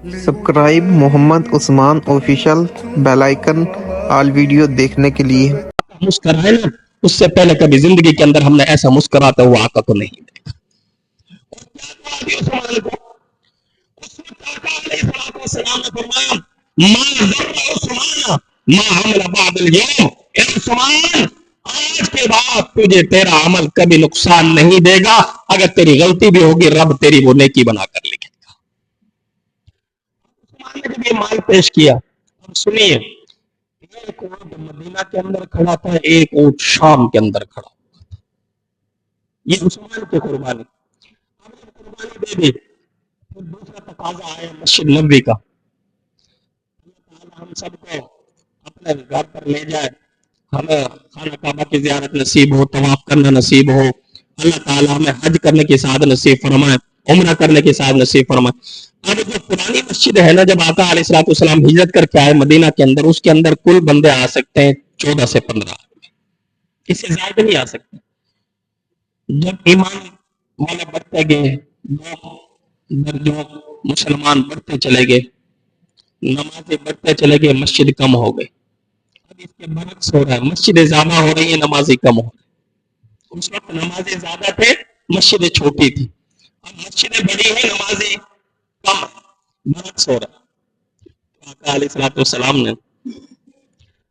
Subscribe Muhammad Usman official, bell icon آل video دیکھنے کے لیے۔ مسکرائے نا، اس سے پہلے کبھی زندگی کے اندر ہم نے ایسا مسکراتا ہوا آقا کو نہیں دیکھا۔ عثمان نے فرمایا ما ضر عثمان ما عمل بعد اليوم، اے عثمان آج کے بعد تجھے تیرا عمل کبھی نقصان نہیں دے گا، اگر تیری غلطی بھی ہوگی رب تیری وہ نیکی بنا کر لکھے گا۔ عثمان نے جب یہ مال پیش کیا، اب سنیے، ایک اونٹ مدینہ کے اندر کھڑا تھا، ایک اونٹ شام کے اندر کھڑا تھا، یہ عثمان کی قربانی۔ اب جب قربانی دے دی، پھر دوسرا تقاضا آیا مسجد نبوی کا، اللہ تعالی ہم سب کو اپنے گھر پر لے جائے، ہمیں خانہ کعبہ کی زیارت نصیب ہو، طواف کرنا نصیب ہو، اللہ تعالی ہمیں حج کرنے کی سعادت نصیب فرمائے، عمرہ کرنے کی سعادت نصیب فرمائے۔ اب جو پرانی مسجد ہے نا، جب آقا علیہ الصلوۃ والسلام ہجرت کر کے آئے مدینہ کے اندر، اس کے اندر کل بندے آ سکتے ہیں 14 سے 15 آدمی، اس سے زائد نہیں آ سکتے۔ جب ایمان والے بڑھتے گئے، درجوں مسلمان بڑھتے چلے گئے، نمازیں بڑھتے چلے گئے، مسجد کم ہو گئی۔ اب اس کے برعکس ہو رہا ہے، مسجدیں زیادہ ہو رہی ہیں، نمازیں کم ہو رہی ہیں۔ اس وقت نمازیں زیادہ تھے، مسجدیں چھوٹی تھی، اب مسجدیں بڑی ہیں، نمازیں کم، برعکس ہو رہا ہے۔ آقا علیہ الصلوۃ والسلام نے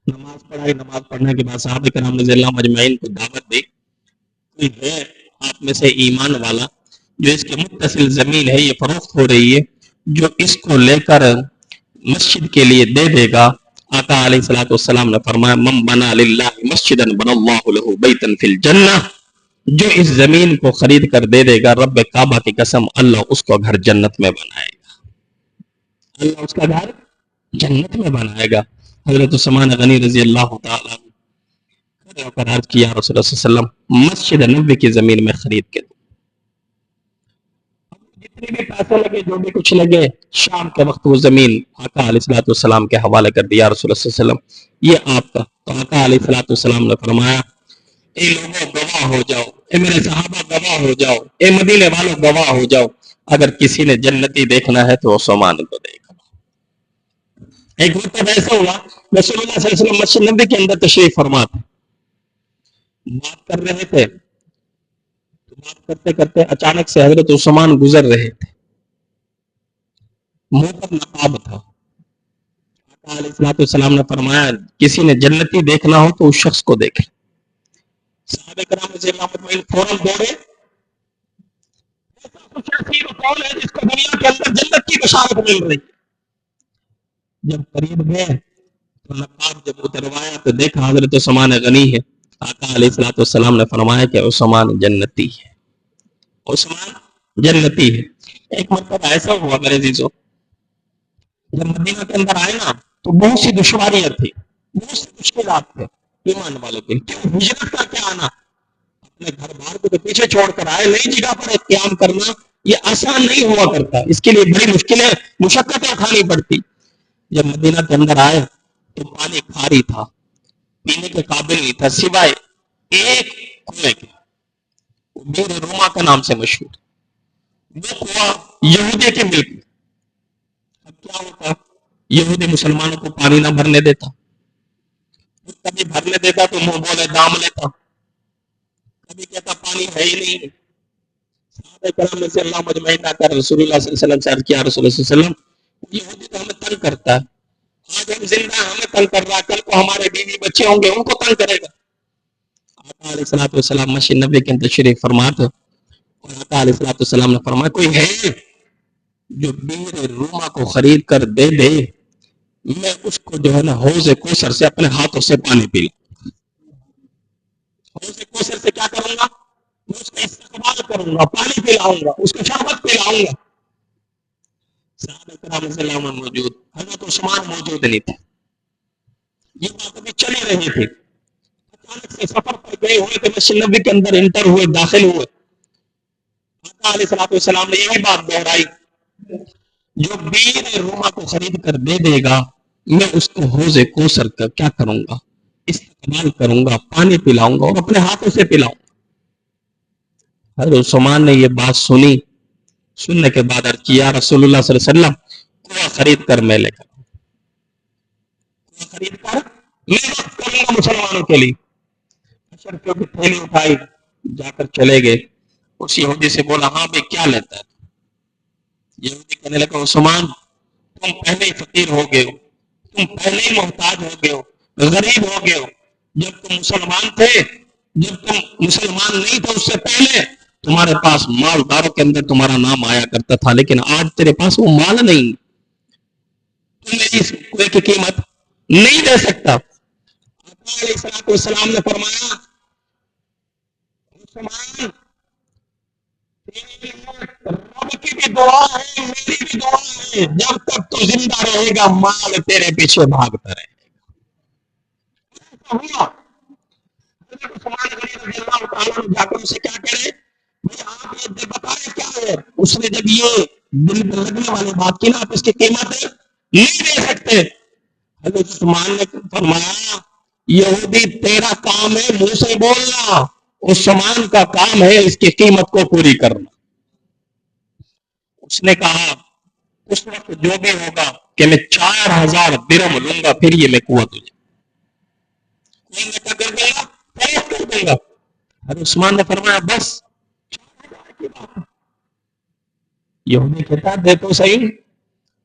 نماز پڑھائی، نماز پڑھنے کے بعد صحابہ کرام رضی اللہ مجمعین کو دعوت دی، کوئی ہے آپ میں سے ایمان والا جو اس کے متصل زمین ہے، یہ فروخت ہو رہی ہے، جو اس کو لے کر مسجد کے لیے دے دے گا۔ آقا علیہ الصلوۃ والسلام نے فرمایا من بنا للہ مسجدا بنى اللہ له بیتا فی الجنہ، جو اس زمین کو خرید کر دے دے گا، رب کعبہ کی قسم اللہ اس کو گھر جنت میں بنائے گا، اللہ اس کا گھر جنت میں بنائے گا۔ حضرت عثمان غنی رضی اللہ تعالیٰ کھڑے ہو کر عرض کیا رسول اللہ صلی اللہ علیہ وسلم مسجد نبوی کی زمین میں خرید کے دو، جتنے بھی پیسے لگے، جو بھی کچھ لگے، شام کے وقت وہ زمین آقا علیہ الصلوۃ والسلام کے حوالے کر دیا رسول اللہ صلی اللہ علیہ وسلم، یہ آپ کا۔ تو آقا علیہ الصلوۃ والسلام نے فرمایا اے لوگوں گواہ ہو جاؤ، اے میرے صحابہ گواہ ہو جاؤ، اے مدینے والوں گواہ ہو جاؤ، اگر کسی نے جنتی دیکھنا ہے تو عثمان کو دیکھا۔ ایک وقت ایسا ہوا رسول اللہ صلی اللہ علیہ وسلم مسجد نبوی کے اندر تشریف فرما تھے، بات کر رہے تھے، بات کرتے کرتے اچانک سے حضرت عثمان گزر رہے تھے، منہ پر نقاب تھا۔ آقا علیہ الصلوۃ والسلام نے فرمایا کسی نے جنتی دیکھنا ہو تو اس شخص کو دیکھے۔ صحابہ کرام رضی اللہ مجمعین فوراً دوڑے، ایسا کچھ نصیب کون ہے جس کو دنیا کے اندر جنت کی بشارت مل رہی ہے؟ جب قریب گئے تو نقاب جب اتروایا تو دیکھا حضرت عثمان غنی ہے۔ آقا علیہ الصلوۃ والسلام نے فرمایا کہ عثمان جنتی ہے، عثمان جنتی ہے۔ ایک مرتبہ ایسا ہوا میرے عزیزو، جب مدینہ کے اندر آئے نا تو بہت سی دشواریاں تھی، بہت سی مشکلات تھے ایمان والوں کے، کیوں ہجرت کر کے آنا، اپنے گھر بار کو تو پیچھے چھوڑ کر آئے، نئی جگہ پر قیام کرنا یہ آسان نہیں ہوا کرتا، اس کے لیے بڑی مشکلیں مشقتیں اٹھانی پڑتی۔ جب مدینہ کے اندر آئے تو پانی کھاری تھا، پینے کے قابل نہیں تھا، سوائے ایک کنویں کے، بیر روما کا نام سے مشہور، وہ کنواں یہودی کے ملک میں۔ اب کیا ہوتا، یہودی مسلمانوں کو پانی نہ بھرنے دیتا، کبھی بھرنے دیتا تو منہ بولے دام لیتا، کبھی کہتا پانی ہے ہی نہیں۔ صحابہ کرام رضی اللہ مجمعین آ کر رسول اللہ صلی اللہ علیہ وسلم سے عرض کیا رسول اللہ صلی اللہ علیہ وسلم یہودی تو ہمیں تنگ کرتا ہے، آج ہم زندہ ہیں ہمیں تنگ کر رہا ہے، کل کو ہمارے بیوی بچے ہوں گے ان کو تنگ کرے گا۔ آقا علیہ الصلوۃ والسلام مسجد نبوی کے اندر تشریف فرما تھے، اور آقا علیہ الصلوۃ والسلام نے فرمایا کوئی ہے جو بیر روما کو خرید کر دے دے، میں اس کو جو ہے نا حوض کوثر سے اپنے ہاتھوں سے پانی پی لوں، حوض کوثر سے کیا کروں گا، میں اس کا استقبال کروں گا، پانی پلاؤں گا، اس کو شربت پلاؤں گا۔ صحابہ کرام رضی اللہ عنہ موجود، حضرت عثمان موجود نہیں تھے، یہ بات ابھی چلی رہی تھی، اچانک سے سفر پر گئے ہوئے تھے، مسجد نبوی کے اندر انٹر ہوئے، داخل ہوئے، آقا علیہ الصلوۃ والسلام نے یہی بات دہرائی جو بیر روما کو خرید کر دے دے گا میں اس کو حوض کوثر کا کیا کروں گا، استقبال کروں گا، پانی پلاؤں گا اور اپنے ہاتھوں سے پلاؤں گا۔ حضرت عثمان نے یہ بات سنی، سننے کے بعد عرض کیا رسول اللہ صلی اللہ علیہ وسلم کنواں خرید کر میں لے کر خرید کر میں وقت کروں گا مسلمانوں کے لیے. اشرفیوں کی تھیلی اٹھائی, جا کر چلے گئے. اس یہودی سے بولا, ہاں بھائی کیا لیتا ہے؟ یہودی کہنے لگا, عثمان تم پہلے ہی فقیر ہو گئے ہو, تم پہلے ہی محتاج ہو گئے ہو, غریب ہو گئے ہو. جب تم مسلمان تھے, جب تم مسلمان نہیں تھے اس سے پہلے تمہارے پاس مالداروں کے اندر تمہارا نام آیا کرتا تھا, لیکن آج تیرے پاس وہ مال نہیں, تم میری اس کنویں کی قیمت نہیں دے سکتا. آقا علیہ السلام نے فرمایا, عثمان رب کی بھی دعا ہے, میری بھی دعا ہے, جب تک تو زندہ رہے گا مال تیرے پیچھے بھاگتا رہے گا. عثمان غنی رضی اللہ تعالیٰ عنہ جا کر اسے کیا کرے, آپ یہ بتائیں کیا ہے. اس نے جب یہ دل میں لگنے والی بات کی نا, آپ اس کی قیمت نہیں دے سکتے. حضرت عثمان نے فرمایا, یہودی تیرا کام ہے منہ سے بولنا, عثمان کا کام ہے اس کی قیمت کو پوری کرنا. اس نے کہا, اس وقت جو بھی ہوگا کہ میں 4000 درہم لوں گا, پھر یہ میں کنواں تجھے کر دوں گا, فروخت کر دوں گا. حضرت عثمان نے فرمایا, بس 4000 کی بات ہے. یہودی کہتا ہے, دیکھو صحیح,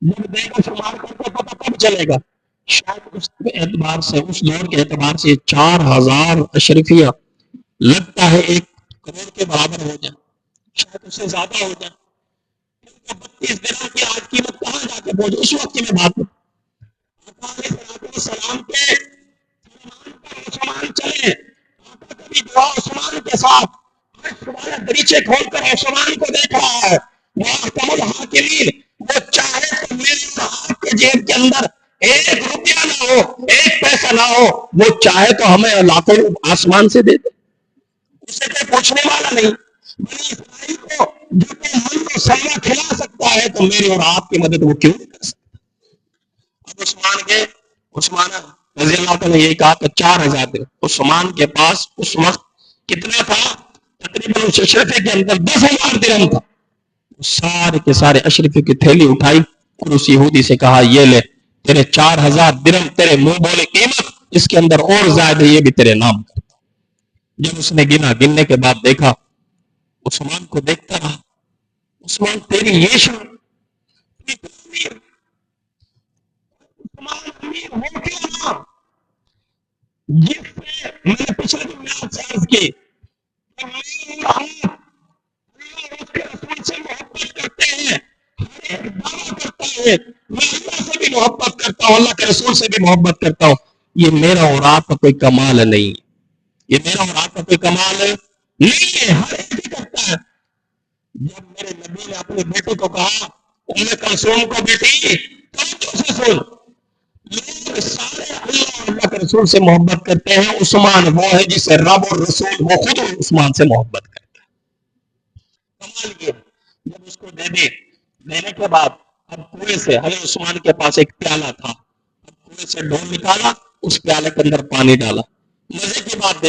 جب دیکھو شمار کر کے پتہ کب چلے گا. شاید اس اعتبار سے, اس دور کے اعتبار سے 4000 اشرفیہ لگتا ہے 1 کروڑ کے برابر ہو جائے, شاید اس سے زیادہ ہو جائے. 32 درہم کی آج قیمت کہاں جا کے پہنچے, اس وقت کی میں بات کروں. آقا علیہ السلام کے فرمان پر عثمان چلے. آقا کا بھی دعا عثمان کے ساتھ. دریچے کھول کر عثمان کو دیکھ رہا ہے. وہ احکم الحاکمین, وہ چاہے تو میری اور آپ کے جیب کے اندر 1 روپیہ نہ ہو, 1 پیسہ نہ ہو, وہ چاہے تو ہمیں لاکھوں آسمان سے دے دے, اسے کوئی پوچھنے والا نہیں. بنی اسرائیل کو جو کہ من کو سلوا کھلا سکتا ہے, تو میری اور آپ کی مدد وہ کیوں نہیں کر سکتا. اب عثمان کے, عثمان رضی اللہ تعالیٰ نے یہ کہا کہ 4000 درہم. عثمان کے پاس اس وقت کتنا تھا, تقریباً اس اشرفے کے اندر 10,000 درہم تھا. سارے کے سارے اشرفے کی تھیلی اٹھائی اور اس یہودی سے کہا, یہ لے تیرے 4000 درہم, تیرے منہ بولے قیمت, اس کے اندر اور زائد ہے, یہ بھی تیرے نام کرتا. جب اس نے گنا, گننے کے بعد دیکھا, عثمان کو دیکھتا رہا. عثمان تیری یہ شان, عثمان امیر ہو کیوں نہ, جس سے میں نے پچھلے دن میں آپ سے عرض کی کہ میں اس کے رسول سے محبت کرتے ہیں, ہر ایک دعویٰ کرتا ہے, میں اللہ سے بھی محبت کرتا ہوں, اللہ کے رسول سے بھی محبت کرتا ہوں. یہ میرا اور آپ کا کوئی کمال نہیں, یہ میرا اور آپ کا کوئی کمال نہیں ہے, ہر ایک ہی کرتا ہے. جب میرے نبی نے اپنے بیٹے کو کہا, ام کلثوم کو, بیٹی توجہ سے سن, لوگ سارے اللہ اور اللہ کے رسول سے محبت کرتے ہیں, عثمان وہ ہے جسے رب اور رسول وہ خود عثمان سے محبت کرتے ہیں. کمال یہ, جب اس کو دے دے, دینے کے بعد اب کنویں سے, حضرت عثمان کے پاس ایک پیالہ تھا, اب کنویں سے ڈھول نکالا, اس پیالے کے اندر پانی ڈالا. مزے کی بات دیکھ,